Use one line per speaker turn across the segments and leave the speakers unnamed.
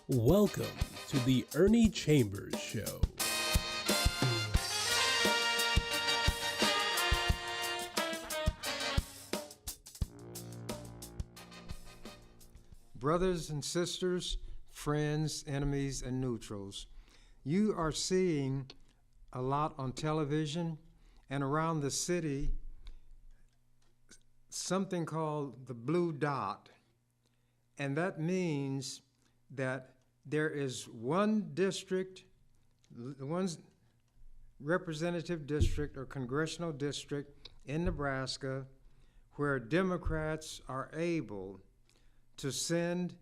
Welcome to the Ernie Chambers Show.
Brothers and sisters, friends, enemies, and neutrals, you are seeing a lot on television and around the city something called the blue dot. And that means that there is one district, one representative district or congressional district in Nebraska where Democrats are able to send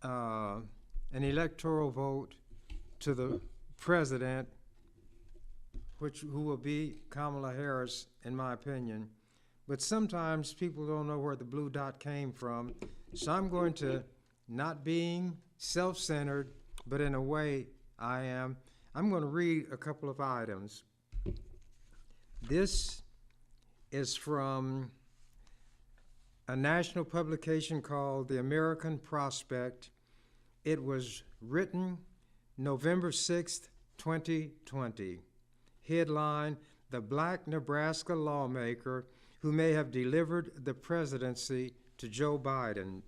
an electoral vote to the president, who will be Kamala Harris, in my opinion. But sometimes people don't know where the blue dot came from. So I'm going to, not being self-centered, but in a way I am, I'm going to read a couple of items. This is from a national publication called The American Prospect. It was written November 6th, 2020. Headline, "The Black Nebraska Lawmaker Who May Have Delivered the Presidency to Joe Biden."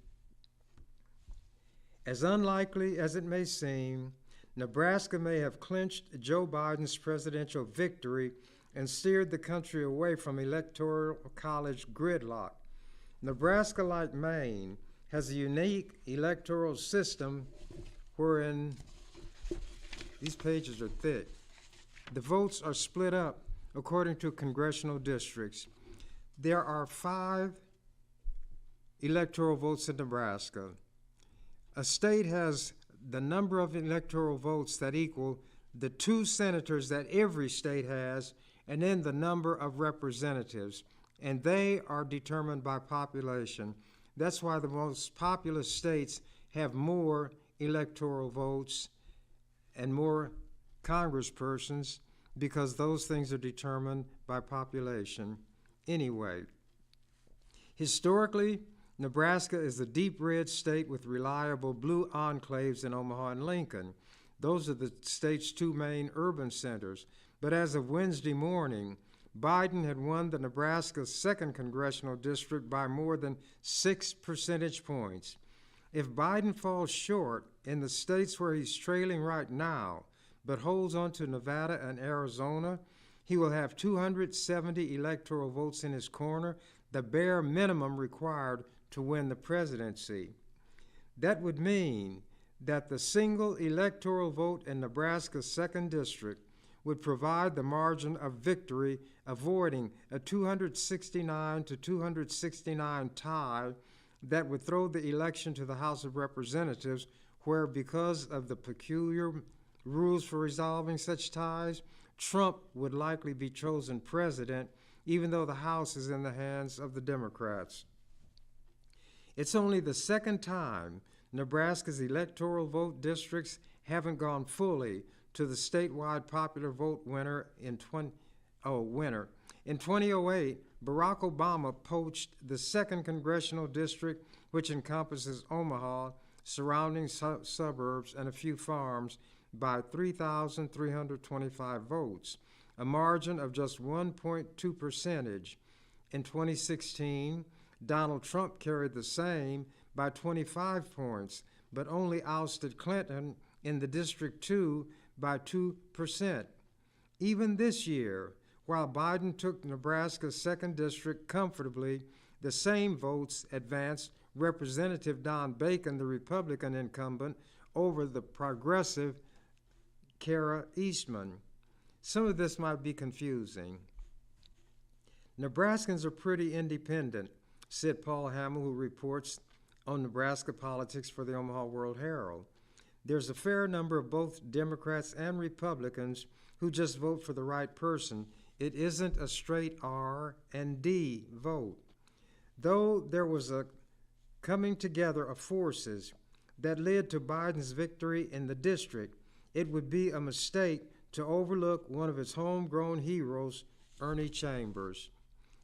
As unlikely as it may seem, Nebraska may have clinched Joe Biden's presidential victory and steered the country away from electoral college gridlock. Nebraska, like Maine, has a unique electoral system wherein, these pages are thick, the votes are split up according to congressional districts. There are 5 electoral votes in Nebraska. A state has the number of electoral votes that equal the 2 senators that every state has, and then the number of representatives. And they are determined by population. That's why the most populous states have more electoral votes and more congresspersons, because those things are determined by population. Anyway, historically, Nebraska is a deep red state with reliable blue enclaves in Omaha and Lincoln. Those are the state's 2 main urban centers. But as of Wednesday morning, Biden had won the Nebraska's 2nd congressional district by more than 6 percentage points. If Biden falls short in the states where he's trailing right now, but holds on to Nevada and Arizona, he will have 270 electoral votes in his corner, the bare minimum required to win the presidency. That would mean that the single electoral vote in Nebraska's 2nd district would provide the margin of victory, avoiding a 269 to 269 tie that would throw the election to the House of Representatives, where, because of the peculiar rules for resolving such ties, Trump would likely be chosen president, even though the House is in the hands of the Democrats. It's only the 2nd time Nebraska's electoral vote districts haven't gone fully to the statewide popular vote winner in 2008, Barack Obama poached the 2nd congressional district, which encompasses Omaha, surrounding suburbs, and a few farms, by 3,325 votes, a margin of just 1.2 percentage. In 2016, Donald Trump carried the same by 25 points, but only ousted Clinton in the District 2 by 2%. Even this year, while Biden took Nebraska's 2nd district comfortably, the same votes advanced Representative Don Bacon, the Republican incumbent, over the progressive Kara Eastman. Some of this might be confusing. Nebraskans are pretty independent, said Paul Hamill, who reports on Nebraska politics for the Omaha World Herald. There's a fair number of both Democrats and Republicans who just vote for the right person. It isn't a straight R and D vote. Though there was a coming together of forces that led to Biden's victory in the district, it would be a mistake to overlook one of its homegrown heroes, Ernie Chambers.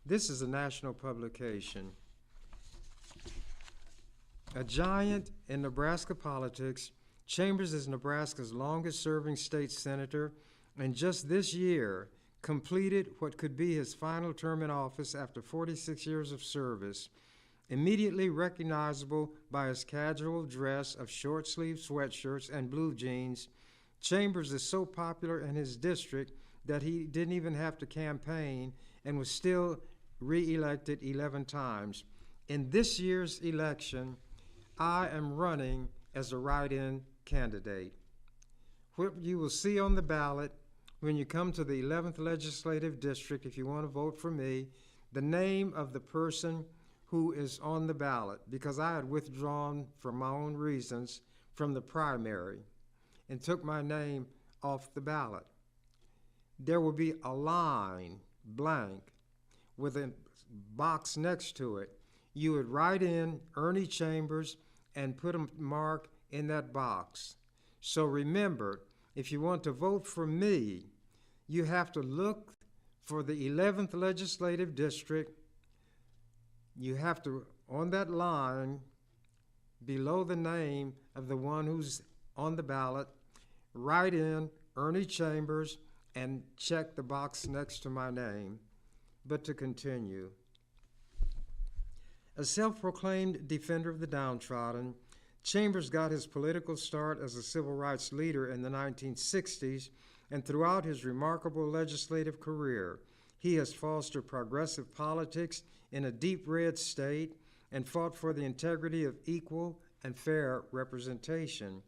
This is a national publication. A giant in Nebraska politics, Chambers is Nebraska's longest-serving state senator, and just this year completed what could be his final term in office after 46 years of service. Immediately recognizable by his casual dress of short-sleeved sweatshirts and blue jeans, Chambers is so popular in his district that he didn't even have to campaign and was still re-elected 11 times. In this year's election, I am running as a write-in candidate. What you will see on the ballot when you come to the 11th Legislative District, if you want to vote for me, the name of the person who is on the ballot, because I had withdrawn for my own reasons from the primary and took my name off the ballot. There will be a line blank with a box next to it. You would write in Ernie Chambers and put a mark in that box. So remember, if you want to vote for me, you have to look for the 11th Legislative District. You have to, on that line, below the name of the one who's on the ballot, write in Ernie Chambers and check the box next to my name. But to continue, a self-proclaimed defender of the downtrodden, Chambers got his political start as a civil rights leader in the 1960s, and throughout his remarkable legislative career, he has fostered progressive politics in a deep red state and fought for the integrity of equal and fair representation.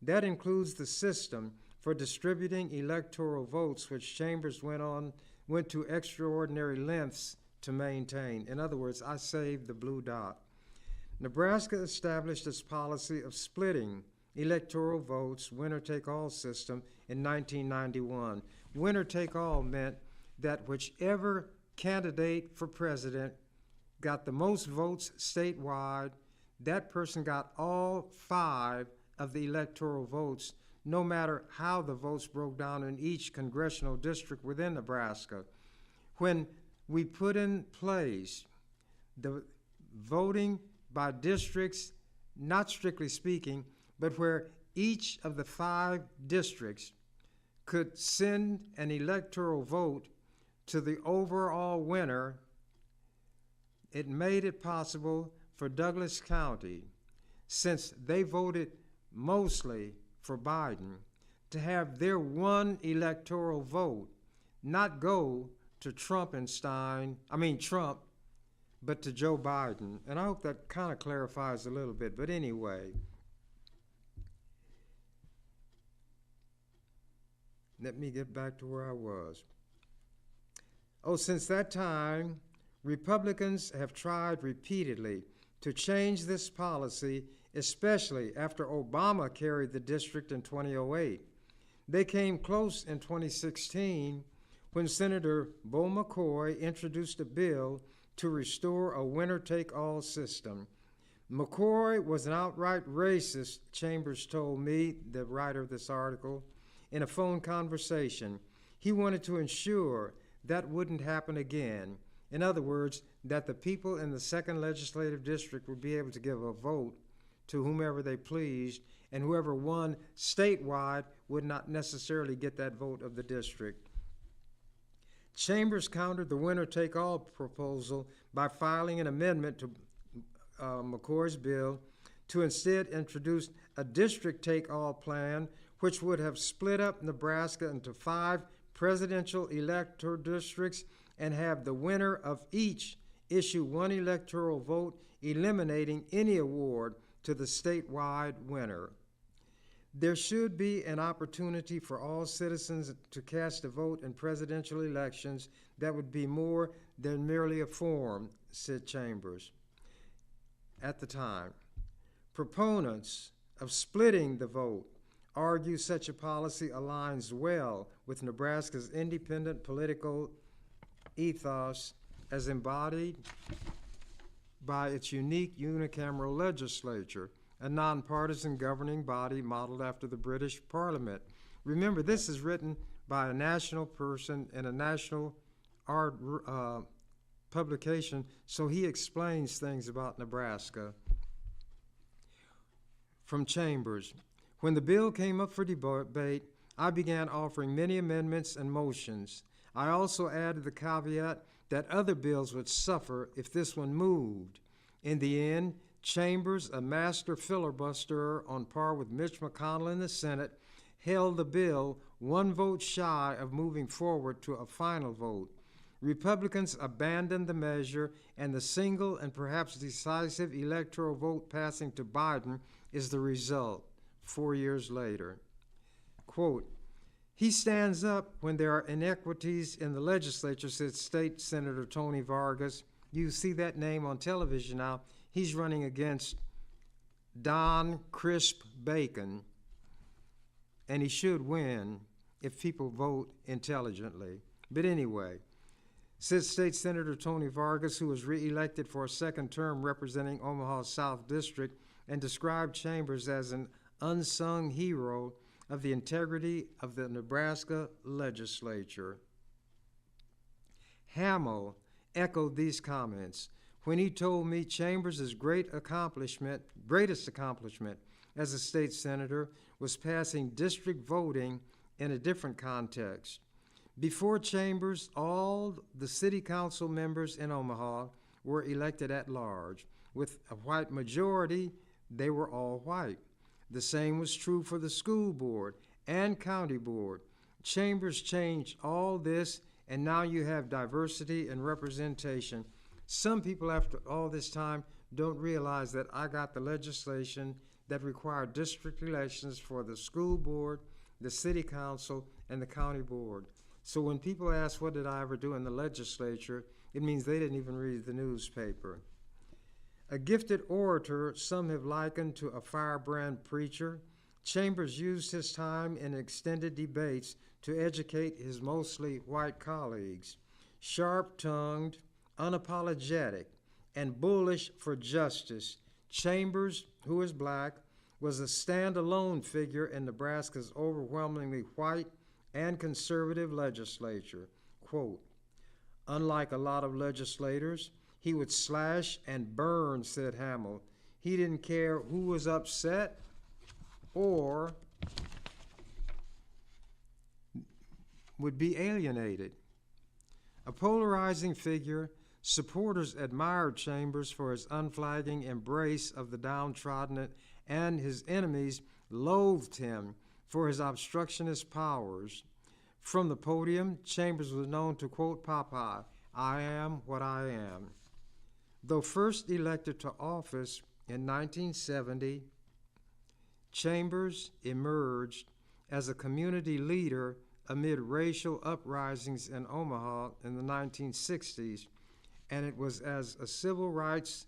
That includes the system for distributing electoral votes, which Chambers went to extraordinary lengths to maintain. In other words, I saved the blue dot. Nebraska established its policy of splitting electoral votes, winner-take-all system, in 1991. Winner-take-all meant that whichever candidate for president got the most votes statewide, that person got all 5 of the electoral votes, no matter how the votes broke down in each congressional district within Nebraska. When we put in place the voting by districts, not strictly speaking, but where each of the 5 districts could send an electoral vote to the overall winner, it made it possible for Douglas County, since they voted mostly for Biden, to have their one electoral vote not go to Trump, but to Joe Biden. And I hope that kind of clarifies a little bit. But anyway, let me get back to where I was. Since that time, Republicans have tried repeatedly to change this policy, especially after Obama carried the district in 2008. They came close in 2016 when Senator Bo McCoy introduced a bill to restore a winner-take-all system. McCoy was an outright racist, Chambers told me, the writer of this article, in a phone conversation. He wanted to ensure that wouldn't happen again. In other words, that the people in the 2nd Legislative District would be able to give a vote to whomever they pleased, and whoever won statewide would not necessarily get that vote of the district. Chambers countered the winner-take-all proposal by filing an amendment to McCoy's bill to instead introduce a district-take-all plan, which would have split up Nebraska into 5 presidential electoral districts and have the winner of each issue one electoral vote, eliminating any award to the statewide winner. There should be an opportunity for all citizens to cast a vote in presidential elections that would be more than merely a form, said Chambers at the time. Proponents of splitting the vote argue such a policy aligns well with Nebraska's independent political ethos as embodied by its unique unicameral legislature, a nonpartisan governing body modeled after the British Parliament. Remember, this is written by a national person in a national art publication, so he explains things about Nebraska. From Chambers, When the bill came up for debate, I began offering many amendments and motions. I also added the caveat that other bills would suffer if this one moved. In the end, Chambers, a master filibusterer on par with Mitch McConnell in the Senate, held the bill one vote shy of moving forward to a final vote. Republicans abandoned the measure, and the single and perhaps decisive electoral vote passing to Biden is the result 4 years later. Quote, "He stands up when there are inequities in the legislature," said State Senator Tony Vargas. You see that name on television now. He's running against Don Crisp Bacon, and he should win if people vote intelligently. But anyway, said State Senator Tony Vargas, who was reelected for a second term representing Omaha's South District, and described Chambers as an unsung hero of the integrity of the Nebraska Legislature. Hamill echoed these comments when he told me Chambers' greatest accomplishment as a state senator was passing district voting in a different context. Before Chambers, all the city council members in Omaha were elected at large. With a white majority, they were all white. The same was true for the school board and county board. Chambers changed all this, and now you have diversity and representation. Some people after all this time don't realize that I got the legislation that required district elections for the school board, the city council, and the county board. So when people ask what did I ever do in the legislature, it means they didn't even read the newspaper. A gifted orator, some have likened to a firebrand preacher, Chambers used his time in extended debates to educate his mostly white colleagues. Sharp-tongued, unapologetic, and bullish for justice, Chambers, who is black, was a stand-alone figure in Nebraska's overwhelmingly white and conservative legislature. Quote, "Unlike a lot of legislators, he would slash and burn," said Hamill. He didn't care who was upset or would be alienated. A polarizing figure, supporters admired Chambers for his unflagging embrace of the downtrodden, and his enemies loathed him for his obstructionist powers. From the podium, Chambers was known to quote Popeye, "I am what I am." Though first elected to office in 1970, Chambers emerged as a community leader amid racial uprisings in Omaha in the 1960s, and it was as civil rights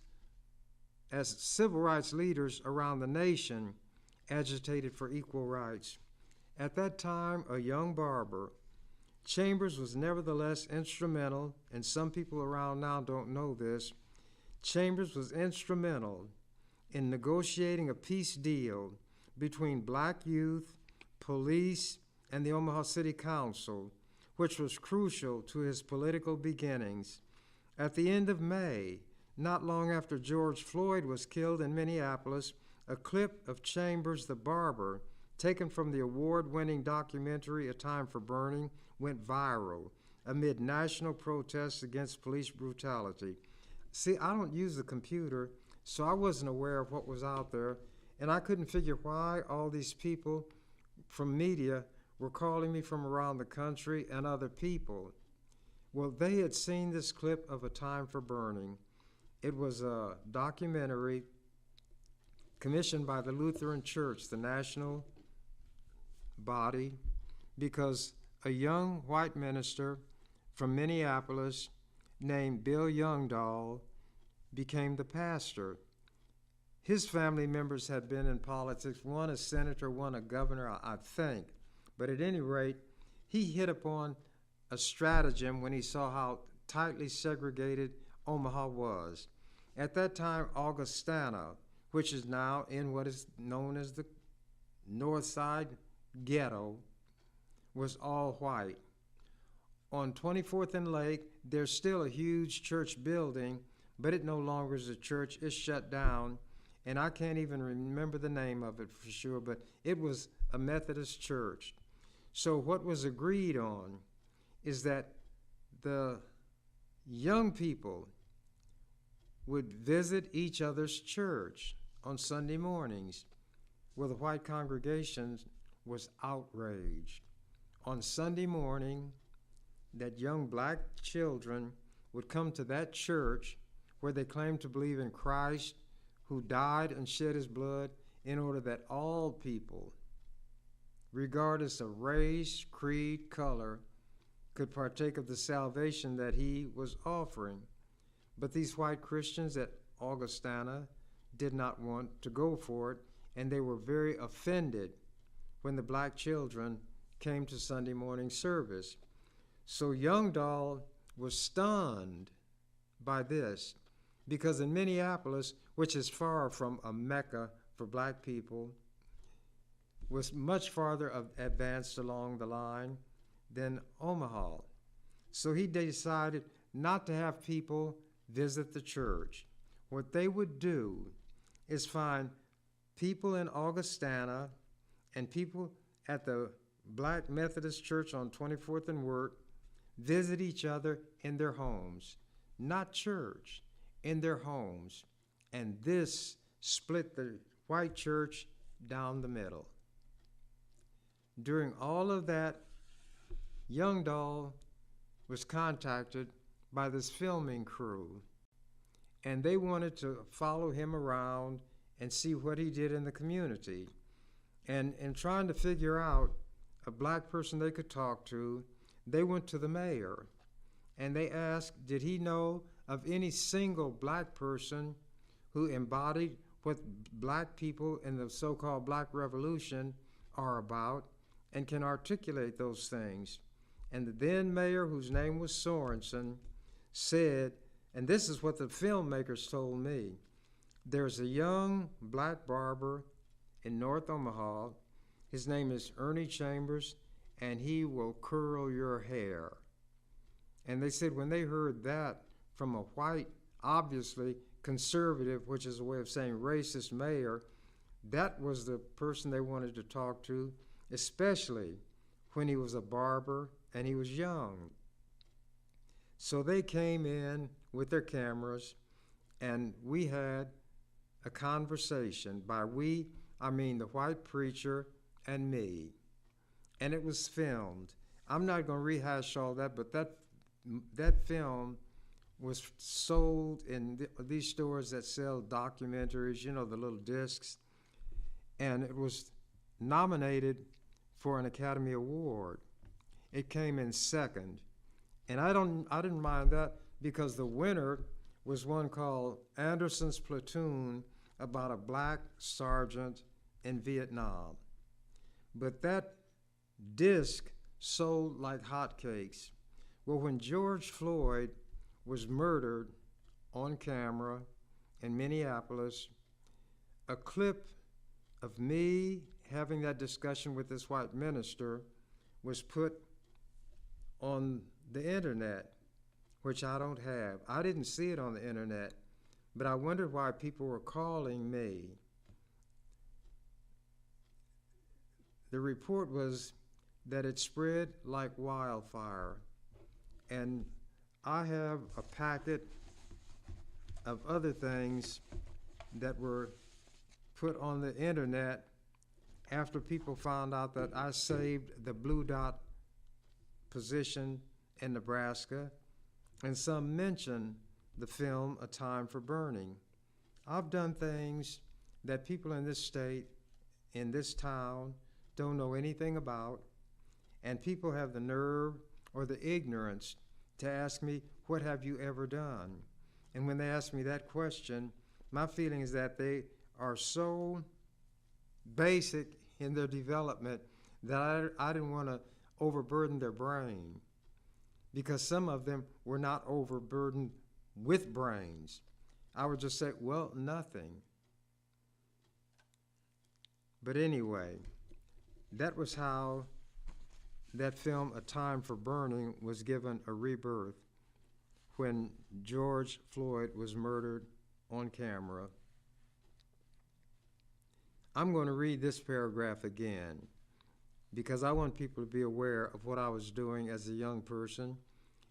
leaders around the nation agitated for equal rights. At that time, a young barber, Chambers was nevertheless instrumental, and some people around now don't know this. Chambers was instrumental in negotiating a peace deal between black youth, police, and the Omaha City Council, which was crucial to his political beginnings. At the end of May, not long after George Floyd was killed in Minneapolis, a clip of Chambers the barber, taken from the award-winning documentary A Time for Burning, went viral amid national protests against police brutality. See, I don't use the computer, so I wasn't aware of what was out there, and I couldn't figure why all these people from media were calling me from around the country and other people. Well, they had seen this clip of A Time for Burning. It was a documentary commissioned by the Lutheran Church, the national body, because a young white minister from Minneapolis named Bill Youngdahl became the pastor. His family members had been in politics, one a senator, one a governor, I think. But at any rate, he hit upon a stratagem when he saw how tightly segregated Omaha was. At that time, Augustana, which is now in what is known as the North Side Ghetto, was all white. On 24th and Lake, there's still a huge church building, but it no longer is a church. It's shut down. and I can't even remember the name of it for sure, but it was a Methodist church. So what was agreed on is that the young people would visit each other's church on Sunday mornings. Well, the white congregation was outraged. On Sunday morning, that young black children would come to that church where they claimed to believe in Christ, who died and shed his blood in order that all people, regardless of race, creed, color, could partake of the salvation that he was offering. But these white Christians at Augustana did not want to go for it, and they were very offended when the black children came to Sunday morning service. So Young Dahl was stunned by this, because in Minneapolis, which is far from a mecca for black people, was much farther advanced along the line than Omaha. So he decided not to have people visit the church. What they would do is find people in Augustana and people at the Black Methodist Church on 24th and Wirt visit each other in their homes, not church, in their homes. And this split the white church down the middle. During all of that, Young Dahl was contacted by this filming crew, and they wanted to follow him around and see what he did in the community. And in trying to figure out a black person they could talk to, they went to the mayor, and they asked, did he know of any single black person who embodied what black people in the so-called Black Revolution are about and can articulate those things? And the then mayor, whose name was Sorensen, said, and this is what the filmmakers told me, there's a young black barber in North Omaha. His name is Ernie Chambers, and he will curl your hair. And they said when they heard that from a white, obviously conservative, which is a way of saying racist mayor, that was the person they wanted to talk to, especially when he was a barber and he was young. So they came in with their cameras, and we had a conversation. By we, I mean the white preacher and me. And it was filmed. I'm not going to rehash all that, but that film was sold in these stores that sell documentaries, you know, the little discs. And it was nominated for an Academy Award. It came in second. And I didn't mind that, because the winner was one called Anderson's Platoon, about a black sergeant in Vietnam. But that disc sold like hotcakes. Well, when George Floyd was murdered on camera in Minneapolis, a clip of me having that discussion with this white minister was put on the internet, which I don't have. I didn't see it on the internet, but I wondered why people were calling me. The report was that it spread like wildfire, and I have a packet of other things that were put on the internet after people found out that I saved the blue dot position in Nebraska, and some mention the film A Time for Burning. I've done things that people in this state, in this town, don't know anything about, and people have the nerve or the ignorance to ask me, what have you ever done? And when they ask me that question, my feeling is that they are so basic in their development that I didn't want to overburden their brain, because some of them were not overburdened with brains. I would just say, well, nothing. But anyway, that was how that film, A Time for Burning, was given a rebirth when George Floyd was murdered on camera. I'm going to read this paragraph again because I want people to be aware of what I was doing as a young person.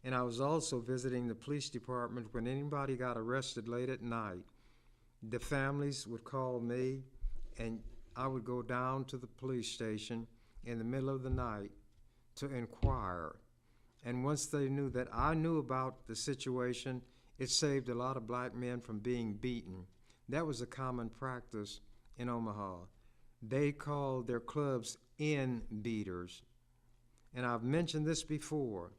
And I was also visiting the police department when anybody got arrested late at night. The families would call me, and I would go down to the police station in the middle of the night to inquire. And once they knew that I knew about the situation, it saved a lot of black men from being beaten. That was a common practice in Omaha. They called their clubs in beaters. And I've mentioned this before,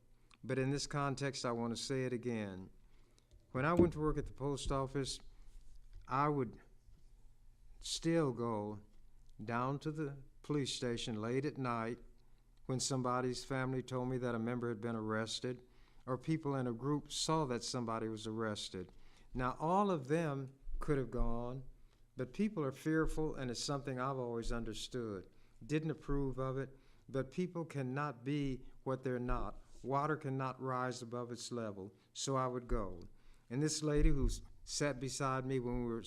but in this context, I want to say it again. When I went to work at the post office, I would still go down to the police station late at night when somebody's family told me that a member had been arrested, or people in a group saw that somebody was arrested. Now, all of them could have gone, but people are fearful, and it's something I've always understood. Didn't approve of it, but people cannot be what they're not. Water cannot rise above its level, so I would go. And this lady who sat beside me when we were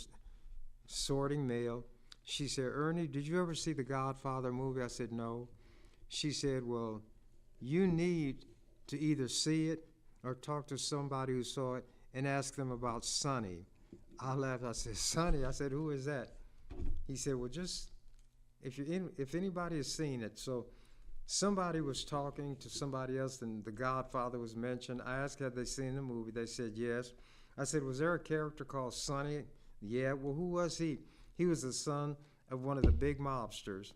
sorting mail, she said, "Ernie, did you ever see the Godfather movie?" I said, "No." She said, "Well, you need to either see it or talk to somebody who saw it and ask them about Sonny." I laughed. I said, "Sonny?" I said, "Who is that?" He said, "Well, just if anybody has seen it." So somebody was talking to somebody else, and the Godfather was mentioned. I asked, had they seen the movie? They said yes. I said, "Was there a character called Sonny?" "Yeah." "Well, who was he?" "He was the son of one of the big mobsters."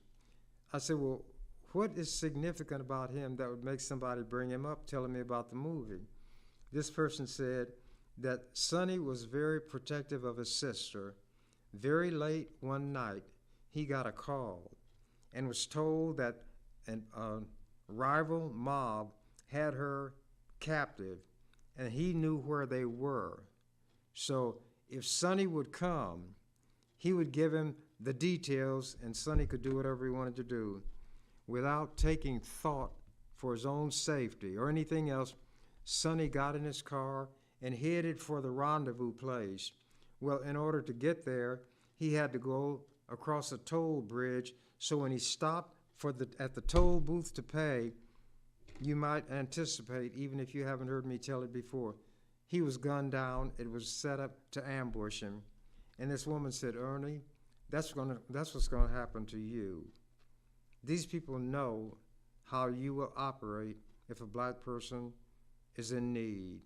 I said, "Well, what is significant about him that would make somebody bring him up telling me about the movie?" This person said that Sonny was very protective of his sister. Very late one night, he got a call and was told that a rival mob had her captive, and he knew where they were. So if Sonny would come, he would give him the details, and Sonny could do whatever he wanted to do. Without taking thought for his own safety or anything else, Sonny got in his car and headed for the rendezvous place. Well, in order to get there, he had to go across a toll bridge, so when he stopped at the toll booth to pay, you might anticipate, even if you haven't heard me tell it before, he was gunned down. It was set up to ambush him. And this woman said, "Ernie, that's what's going to happen to you." These people know how you will operate if a black person is in need.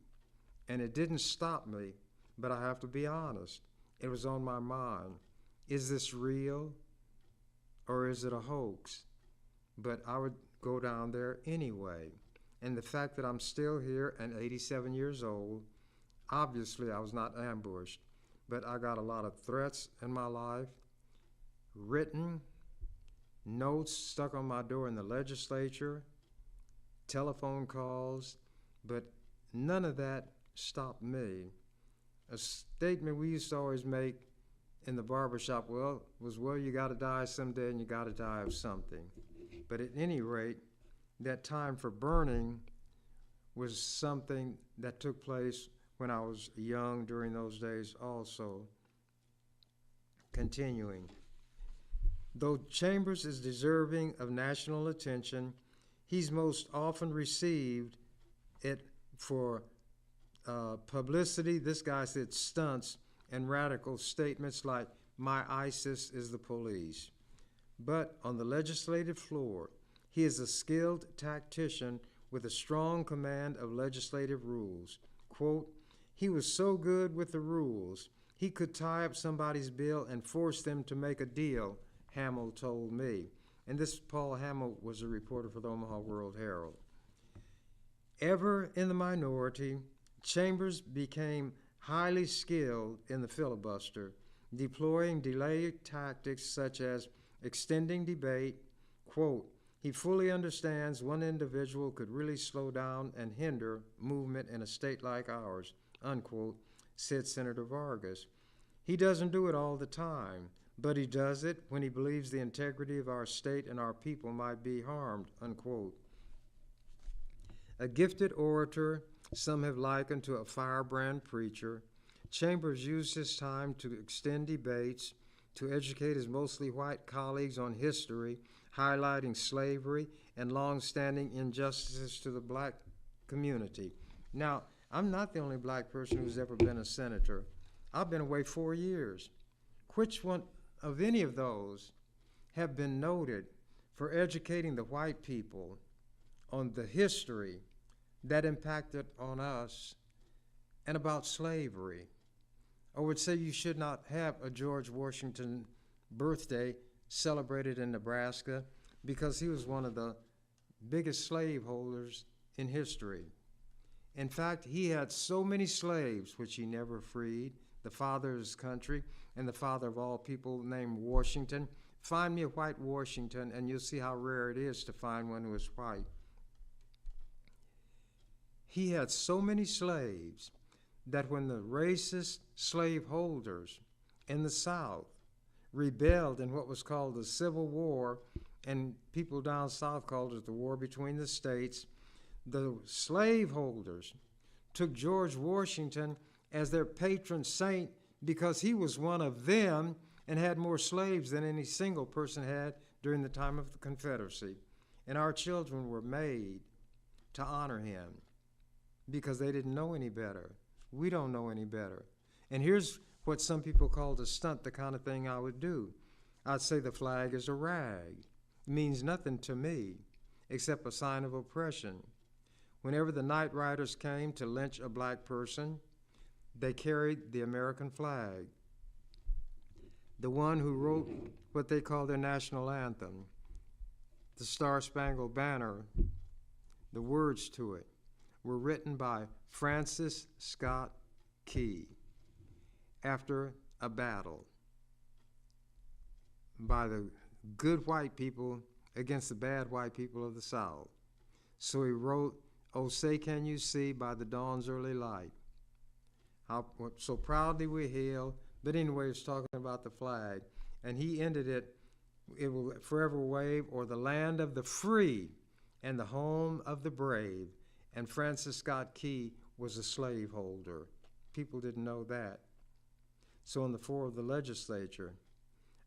And it didn't stop me, but I have to be honest. It was on my mind. Is this real or is it a hoax? But I would go down there anyway. And the fact that I'm still here and 87 years old, obviously I was not ambushed, but I got a lot of threats in my life, written, notes stuck on my door in the legislature, telephone calls, but none of that stopped me. A statement we used to always make in the barbershop was, you got to die someday and you got to die of something. But at any rate, that time for burning was something that took place when I was young during those days also. Continuing. Though Chambers is deserving of national attention, he's most often received it for publicity. This guy said stunts and radical statements like, "My ISIS is the police." But on the legislative floor, he is a skilled tactician with a strong command of legislative rules. Quote, "He was so good with the rules, he could tie up somebody's bill and force them to make a deal," Hamill told me. And this Paul Hamill was a reporter for the Omaha World-Herald. Ever in the minority, Chambers became highly skilled in the filibuster, deploying delay tactics such as extending debate. Quote, "He fully understands one individual could really slow down and hinder movement in a state like ours," unquote, said Senator Vargas. "He doesn't do it all the time, but he does it when he believes the integrity of our state and our people might be harmed," unquote. A gifted orator, some have likened to a firebrand preacher, Chambers used his time to extend debates, to educate his mostly white colleagues on history, highlighting slavery and long-standing injustices to the black community. Now, I'm not the only black person who's ever been a senator. I've been away 4 years. Which one of any of those have been noted for educating the white people on the history that impacted on us and about slavery? I would say you should not have a George Washington birthday celebrated in Nebraska because he was one of the biggest slaveholders in history. In fact, he had so many slaves which he never freed, the father of his country and the father of all people named Washington. Find me a white Washington and you'll see how rare it is to find one who is white. He had so many slaves that when the racist slaveholders in the South rebelled in what was called the Civil War, and people down south called it the War Between the States, the slaveholders took George Washington as their patron saint because he was one of them and had more slaves than any single person had during the time of the Confederacy. And our children were made to honor him because they didn't know any better. We don't know any better. And here's what some people call a stunt, the kind of thing I would do. I'd say the flag is a rag. It means nothing to me except a sign of oppression. Whenever the night riders came to lynch a black person, they carried the American flag, the one who wrote what they call their national anthem, the Star-Spangled Banner. The words to it were written by Francis Scott Key after a battle by the good white people against the bad white people of the South. So he wrote, "Oh, say can you see by the dawn's early light, how so proudly we hail," but anyway, it's talking about the flag. And he ended it, "It will forever wave o'er the land of the free and the home of the brave." And Francis Scott Key was a slaveholder. People didn't know that. So on the floor of the legislature,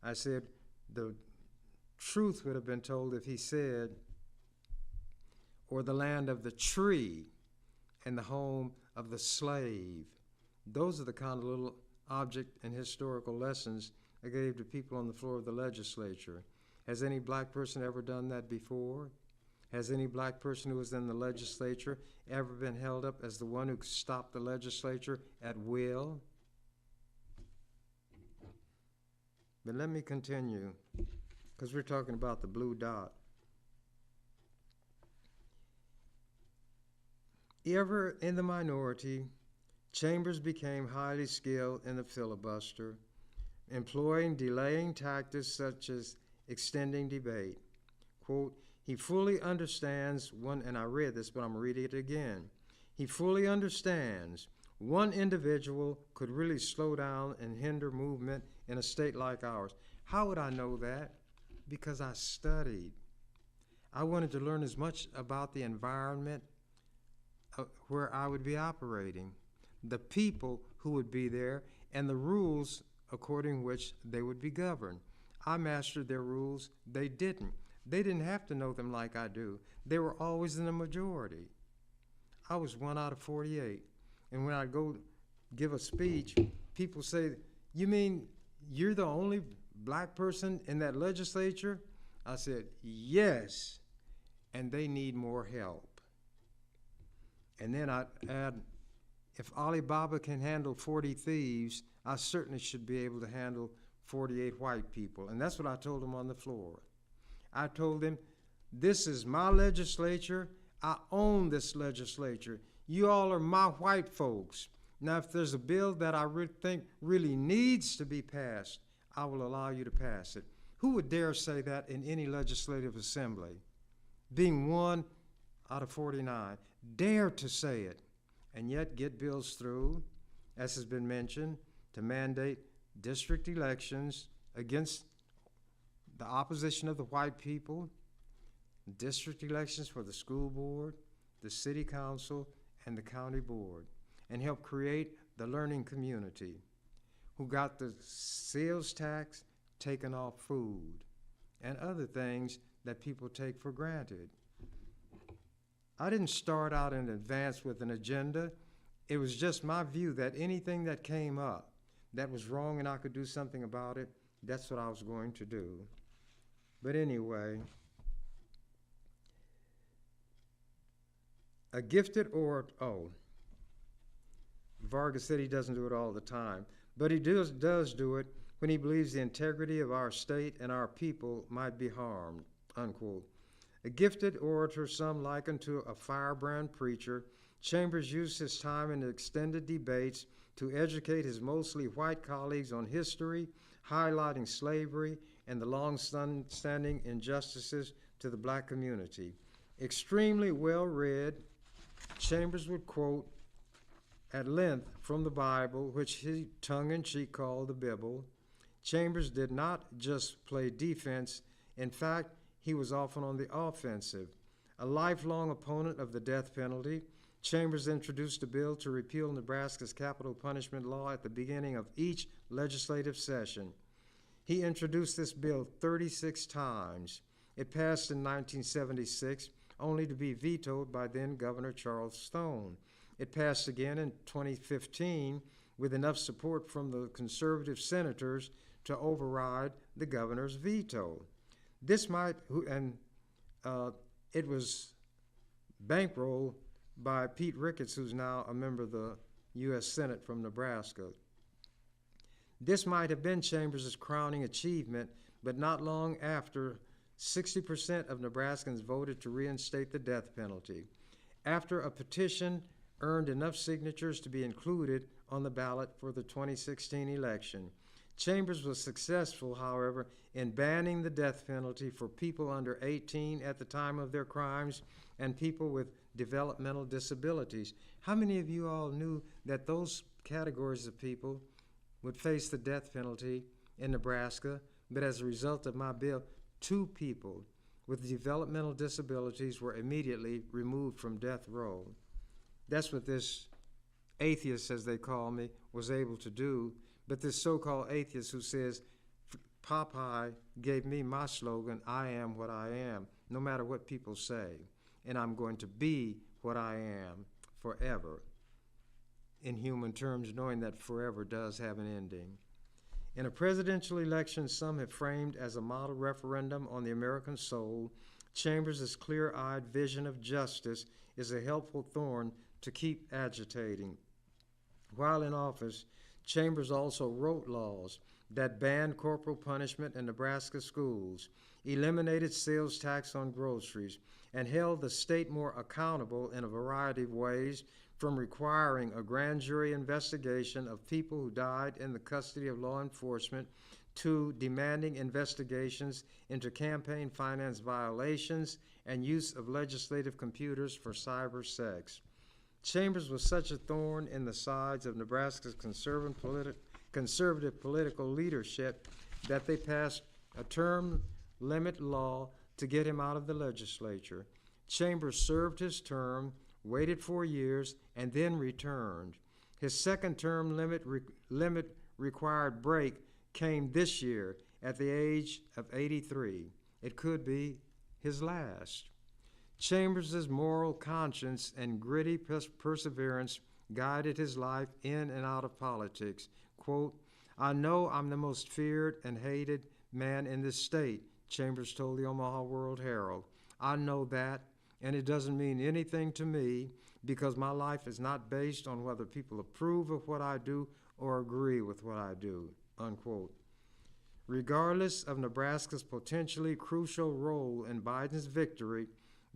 I said the truth would have been told if he said, "or the land of the tree and the home of the slave." Those are the kind of little object and historical lessons I gave to people on the floor of the legislature. Has any black person ever done that before? Has any black person who was in the legislature ever been held up as the one who stopped the legislature at will? But let me continue, because we're talking about the blue dot. Ever in the minority, Chambers became highly skilled in the filibuster, employing delaying tactics such as extending debate. Quote, "He fully understands one," and I read this, but I'm reading it again. "He fully understands one individual could really slow down and hinder movement in a state like ours." How would I know that? Because I studied. I wanted to learn as much about the environment where I would be operating, the people who would be there, and the rules according which they would be governed. I mastered their rules. They didn't. They didn't have to know them like I do. They were always in the majority. I was 1 out of 48. And when I go give a speech, people say, "You mean you're the only black person in that legislature?" I said, "Yes, and they need more help." And then I add, if Alibaba can handle 40 thieves, I certainly should be able to handle 48 white people. And that's what I told them on the floor. I told them, "This is my legislature. I own this legislature. You all are my white folks. Now, if there's a bill that I think really needs to be passed, I will allow you to pass it." Who would dare say that in any legislative assembly? Being 1 out of 49, dare to say it, and yet get bills through, as has been mentioned, to mandate district elections against the opposition of the white people, district elections for the school board, the city council, and the county board, and help create the learning community who got the sales tax taken off food, and other things that people take for granted. I didn't start out in advance with an agenda. It was just my view that anything that came up that was wrong and I could do something about it, that's what I was going to do. But anyway, a gifted orator, Vargas said he doesn't do it all the time, but he does do it when he believes the integrity of our state and our people might be harmed, unquote. A gifted orator, some liken to a firebrand preacher, Chambers used his time in extended debates to educate his mostly white colleagues on history, highlighting slavery and the long-standing injustices to the black community. Extremely well-read, Chambers would quote at length from the Bible, which he tongue-in-cheek called the Bible. Chambers did not just play defense. In fact, he was often on the offensive. A lifelong opponent of the death penalty, Chambers introduced a bill to repeal Nebraska's capital punishment law at the beginning of each legislative session. He introduced this bill 36 times. It passed in 1976, only to be vetoed by then Governor Charles Stone. It passed again in 2015 with enough support from the conservative senators to override the governor's veto. It was bankrolled by Pete Ricketts, who's now a member of the U.S. Senate from Nebraska. This might have been Chambers' crowning achievement, but not long after, 60% of Nebraskans voted to reinstate the death penalty. After a petition earned enough signatures to be included on the ballot for the 2016 election, Chambers was successful, however, in banning the death penalty for people under 18 at the time of their crimes and people with developmental disabilities. How many of you all knew that those categories of people would face the death penalty in Nebraska, but as a result of my bill, 2 people with developmental disabilities were immediately removed from death row? That's what this atheist, as they call me, was able to do. But this so-called atheist who says, Popeye gave me my slogan, I am what I am, no matter what people say, and I'm going to be what I am forever, in human terms, knowing that forever does have an ending. In a presidential election some have framed as a model referendum on the American soul, Chambers' clear-eyed vision of justice is a helpful thorn to keep agitating. While in office, Chambers also wrote laws that banned corporal punishment in Nebraska schools, eliminated sales tax on groceries, and held the state more accountable in a variety of ways, from requiring a grand jury investigation of people who died in the custody of law enforcement to demanding investigations into campaign finance violations and use of legislative computers for cyber sex. Chambers was such a thorn in the sides of Nebraska's conservative political leadership that they passed a term limit law to get him out of the legislature. Chambers served his term, waited 4 years, and then returned. His second term limit required break came this year at the age of 83. It could be his last. Chambers' moral conscience and gritty perseverance guided his life in and out of politics. Quote, I know I'm the most feared and hated man in this state, Chambers told the Omaha World Herald. I know that, and it doesn't mean anything to me because my life is not based on whether people approve of what I do or agree with what I do, unquote. Regardless of Nebraska's potentially crucial role in Biden's victory,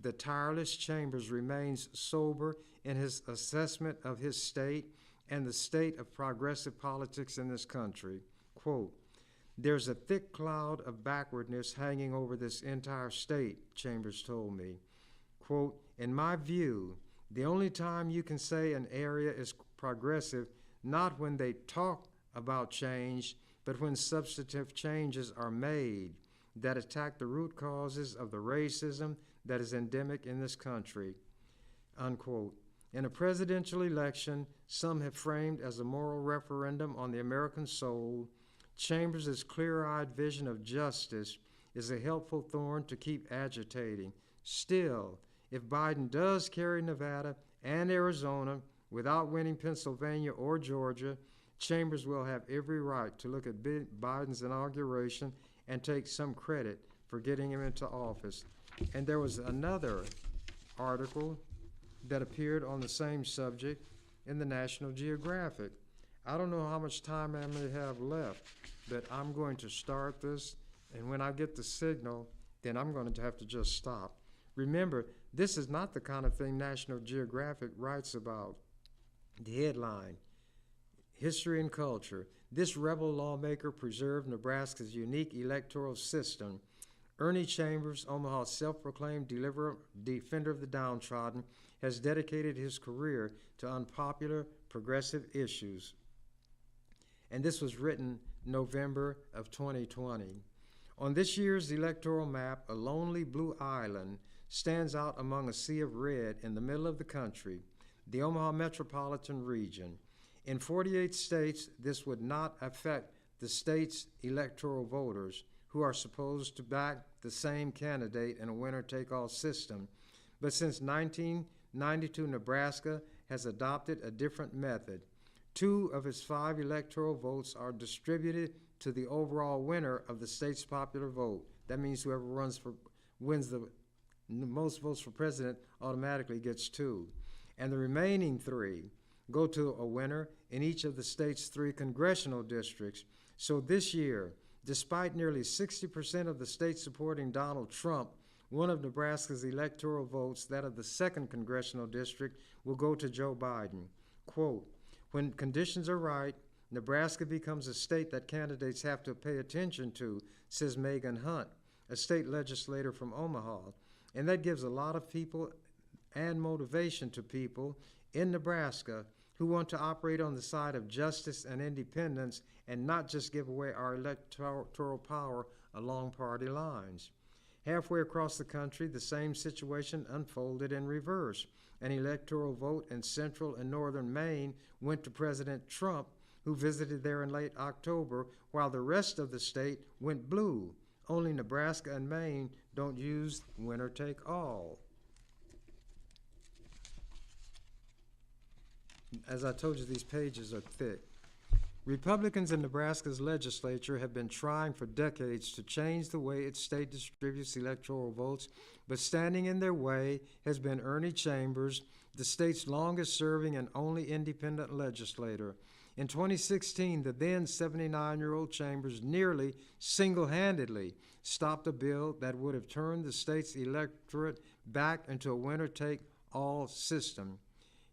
the tireless Chambers remains sober in his assessment of his state and the state of progressive politics in this country. Quote, there's a thick cloud of backwardness hanging over this entire state, Chambers told me. Quote, in my view, the only time you can say an area is progressive, not when they talk about change, but when substantive changes are made that attack the root causes of the racism that is endemic in this country, unquote. In a presidential election some have framed as a moral referendum on the American soul, Chambers' clear-eyed vision of justice is a helpful thorn to keep agitating. Still, if Biden does carry Nevada and Arizona without winning Pennsylvania or Georgia, Chambers will have every right to look at Biden's inauguration and take some credit for getting him into office. And there was another article that appeared on the same subject in the National Geographic. I don't know how much time I may have left, but I'm going to start this, and when I get the signal, then I'm going to have to just stop. Remember, this is not the kind of thing National Geographic writes about. The headline, History and Culture. This rebel lawmaker preserved Nebraska's unique electoral system. Ernie Chambers, Omaha's self-proclaimed defender of the downtrodden, has dedicated his career to unpopular progressive issues. And this was written November of 2020. On this year's electoral map, a lonely blue island stands out among a sea of red in the middle of the country, the Omaha metropolitan region. In 48 states, this would not affect the state's electoral voters, who are supposed to back the same candidate in a winner-take-all system. But since 1992, Nebraska has adopted a different method. 2 of its 5 electoral votes are distributed to the overall winner of the state's popular vote. That means whoever wins the most votes for president automatically gets 2. And the remaining 3 go to a winner in each of the state's 3 congressional districts. So this year, despite nearly 60% of the states supporting Donald Trump, one of Nebraska's electoral votes, that of the 2nd congressional district, will go to Joe Biden. Quote, when conditions are right, Nebraska becomes a state that candidates have to pay attention to, says Megan Hunt, a state legislator from Omaha. And that gives a lot of people and motivation to people in Nebraska who want to operate on the side of justice and independence and not just give away our electoral power along party lines. Halfway across the country, the same situation unfolded in reverse. An electoral vote in central and northern Maine went to President Trump, who visited there in late October, while the rest of the state went blue. Only Nebraska and Maine don't use winner take all. As I told you, these pages are thick. Republicans in Nebraska's legislature have been trying for decades to change the way its state distributes electoral votes, but standing in their way has been Ernie Chambers, the state's longest-serving and only independent legislator. In 2016, the then 79-year-old Chambers nearly single-handedly stopped a bill that would have turned the state's electorate back into a winner-take-all system.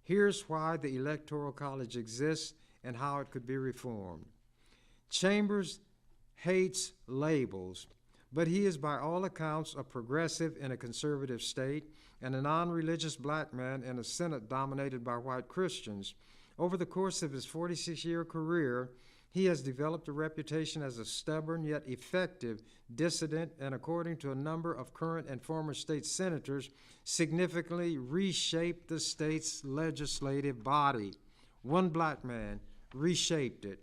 Here's why the Electoral College exists and how it could be reformed. Chambers hates labels, but he is by all accounts a progressive in a conservative state and a non-religious black man in a Senate dominated by white Christians. Over the course of his 46-year career, he has developed a reputation as a stubborn yet effective dissident, and according to a number of current and former state senators, significantly reshaped the state's legislative body. One black man reshaped it.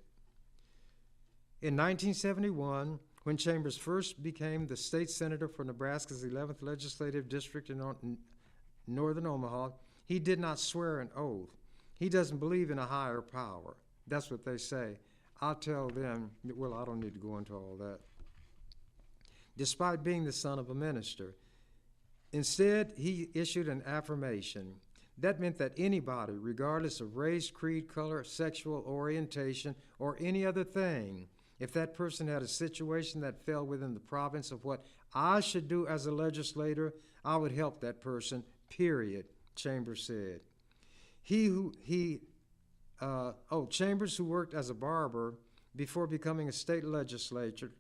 In 1971, when Chambers first became the state senator for Nebraska's 11th Legislative District in northern Omaha, he did not swear an oath. He doesn't believe in a higher power. That's what they say. I'll tell them, well, I don't need to go into all that. Despite being the son of a minister, instead, he issued an affirmation. That meant that anybody, regardless of race, creed, color, sexual orientation, or any other thing, if that person had a situation that fell within the province of what I should do as a legislator, I would help that person, period, Chambers said. Chambers, who worked as a barber before becoming a state legislator,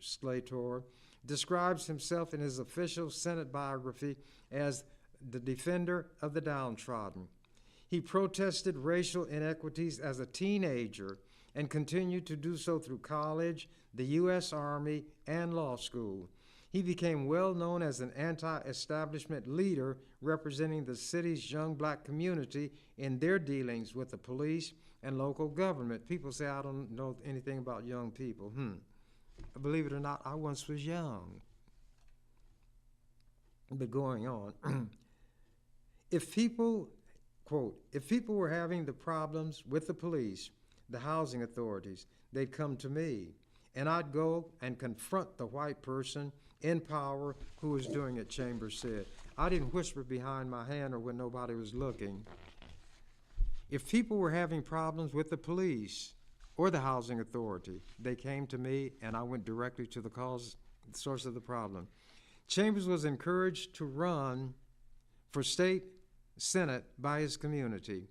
describes himself in his official Senate biography as the defender of the downtrodden. He protested racial inequities as a teenager and continued to do so through college, the U.S. Army, and law school. He became well known as an anti-establishment leader representing the city's young black community in their dealings with the police and local government. People say, I don't know anything about young people. Believe it or not, I once was young. But going on, if people, quote, if people were having the problems with the police, the housing authorities, they'd come to me, and I'd go and confront the white person in power who was doing it, Chambers said. I didn't whisper behind my hand or when nobody was looking. If people were having problems with the police or the housing authority, they came to me, and I went directly to the source of the problem. Chambers was encouraged to run for state senate by his community.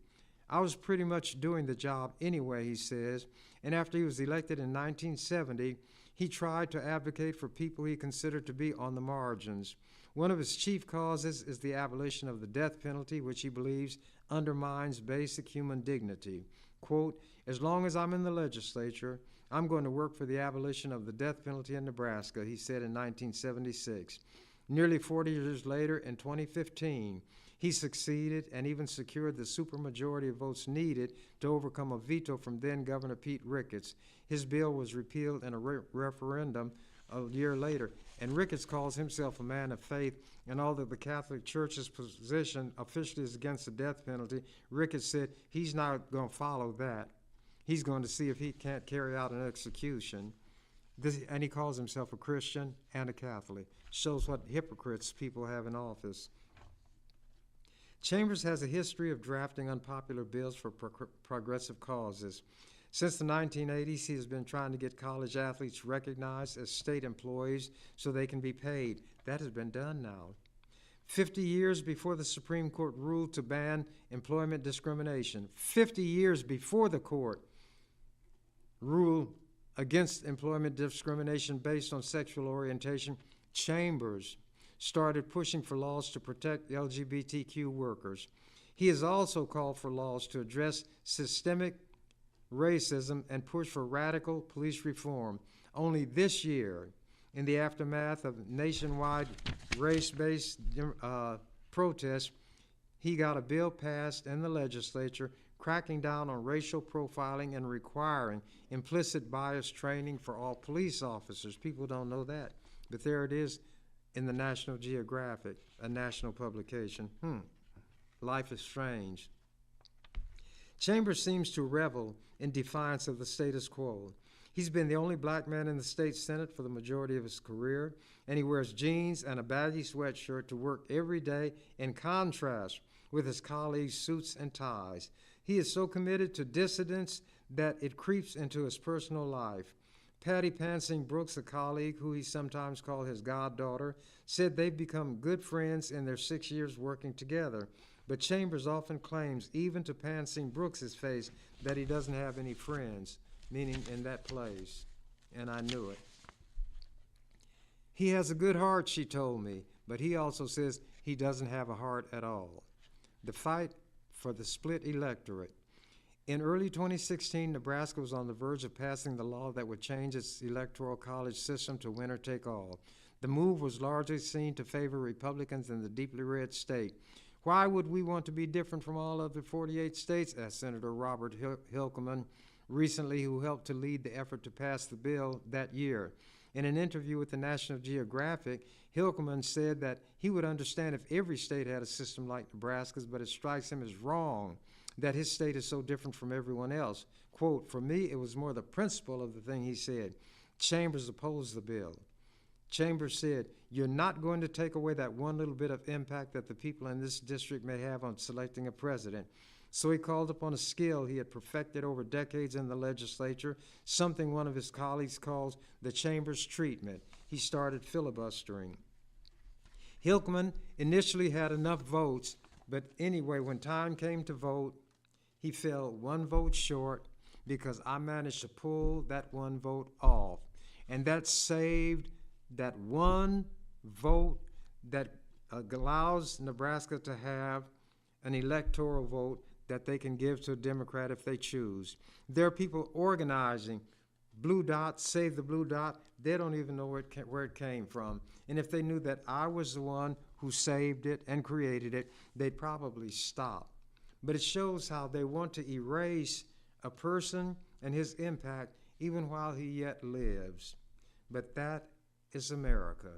I was pretty much doing the job anyway, he says, and after he was elected in 1970, he tried to advocate for people he considered to be on the margins. One of his chief causes is the abolition of the death penalty, which he believes undermines basic human dignity. Quote, as long as I'm in the legislature, I'm going to work for the abolition of the death penalty in Nebraska, he said in 1976. Nearly 40 years later, in 2015, he succeeded and even secured the supermajority of votes needed to overcome a veto from then-Governor Pete Ricketts. His bill was repealed in a referendum a year later, and Ricketts calls himself a man of faith, and although the Catholic Church's position officially is against the death penalty, Ricketts said he's not going to follow that. He's going to see if he can't carry out an execution. And he calls himself a Christian and a Catholic. Shows what hypocrites people have in office. Chambers has a history of drafting unpopular bills for progressive causes. Since the 1980s, he has been trying to get college athletes recognized as state employees so they can be paid. That has been done now. 50 years before the Supreme Court ruled to ban employment discrimination, 50 years before the court ruled against employment discrimination based on sexual orientation, Chambers started pushing for laws to protect LGBTQ workers. He has also called for laws to address systemic racism and push for radical police reform. Only this year, in the aftermath of nationwide race-based protests, he got a bill passed in the legislature cracking down on racial profiling and requiring implicit bias training for all police officers. People don't know that, but there it is in the National Geographic, a national publication. Life is strange. Chambers seems to revel in defiance of the status quo. He's been the only black man in the state Senate for the majority of his career, and he wears jeans and a baggy sweatshirt to work every day, in contrast with his colleagues' suits and ties. He is so committed to dissidence that it creeps into his personal life. Patty Pansing Brooks, a colleague who he sometimes called his goddaughter, said they've become good friends in their 6 years working together. But Chambers often claims, even to Pansing Brooks' face, that he doesn't have any friends, meaning in that place. And I knew it. He has a good heart, she told me, but he also says he doesn't have a heart at all. The fight for the split electorate. In early 2016, Nebraska was on the verge of passing the law that would change its electoral college system to winner take all. The move was largely seen to favor Republicans in the deeply red state. Why would we want to be different from all other 48 states, asked Senator Robert Hilkeman recently, who helped to lead the effort to pass the bill that year. In an interview with the National Geographic, Hilkeman said that he would understand if every state had a system like Nebraska's, but it strikes him as wrong that his state is so different from everyone else. Quote, for me, it was more the principle of the thing, he said. Chambers opposed the bill. Chambers said, you're not going to take away that one little bit of impact that the people in this district may have on selecting a president. So he called upon a skill he had perfected over decades in the legislature, something one of his colleagues calls the Chambers treatment. He started filibustering. Hilkeman initially had enough votes, but anyway, when time came to vote, he fell one vote short because I managed to pull that one vote off. And that saved that one vote that allows Nebraska to have an electoral vote that they can give to a Democrat if they choose. There are people organizing, blue dot, save the blue dot. They don't even know where it came from. And if they knew that I was the one who saved it and created it, they'd probably stop. But it shows how they want to erase a person and his impact even while he yet lives. but that is America,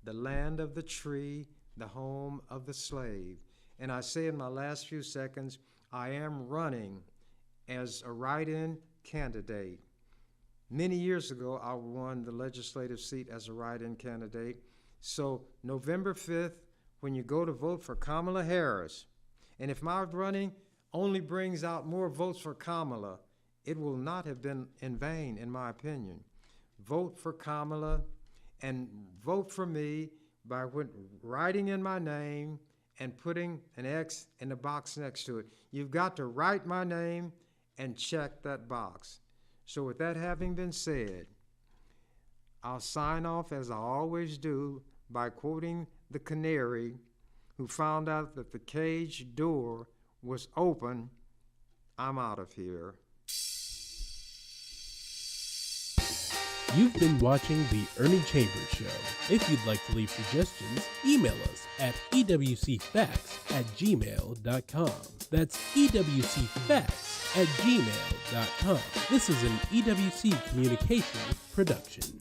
the land of the tree, the home of the slave. And I say in my last few seconds, I am running as a write-in candidate. Many years ago, I won the legislative seat as a write-in candidate. So November 5th, when you go to vote for Kamala Harris, and if my running only brings out more votes for Kamala, it will not have been in vain, in my opinion. Vote for Kamala and vote for me by writing in my name and putting an X in the box next to it. You've got to write my name and check that box. So with that having been said, I'll sign off as I always do by quoting the canary who found out that the cage door was open. I'm out of here.
You've been watching The Ernie Chambers Show. If you'd like to leave suggestions, email us at ewcfacts@gmail.com. That's ewcfacts@gmail.com. This is an EWC Communications production.